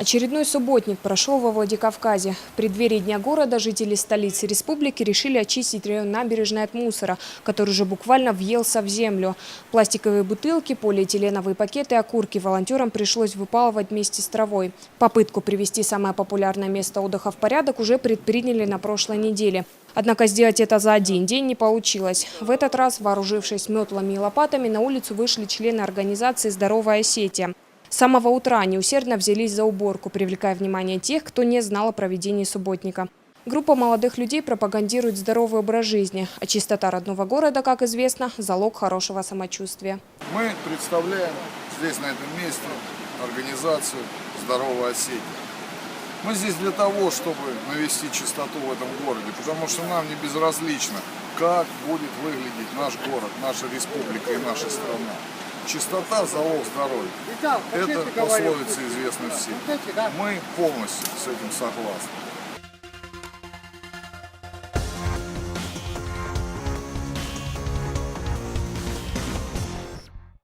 Очередной субботник прошел во Владикавказе. В преддверии Дня города жители столицы республики решили очистить район набережной от мусора, который уже буквально въелся в землю. Пластиковые бутылки, полиэтиленовые пакеты и окурки волонтерам пришлось выпалывать вместе с травой. Попытку привести самое популярное место отдыха в порядок уже предприняли на прошлой неделе. Однако сделать это за один день не получилось. В этот раз, вооружившись метлами и лопатами, на улицу вышли члены организации «Здоровая Осетия». С самого утра они усердно взялись за уборку, привлекая внимание тех, кто не знал о проведении субботника. Группа молодых людей пропагандирует здоровый образ жизни, а чистота родного города, как известно, залог хорошего самочувствия. Мы представляем здесь, на этом месте, организацию «Здоровая Осетия». Мы здесь для того, чтобы навести чистоту в этом городе, потому что нам не безразлично, как будет выглядеть наш город, наша республика и наша страна. Чистота – залог здоровья. Это пословица известна всем. Мы полностью с этим согласны.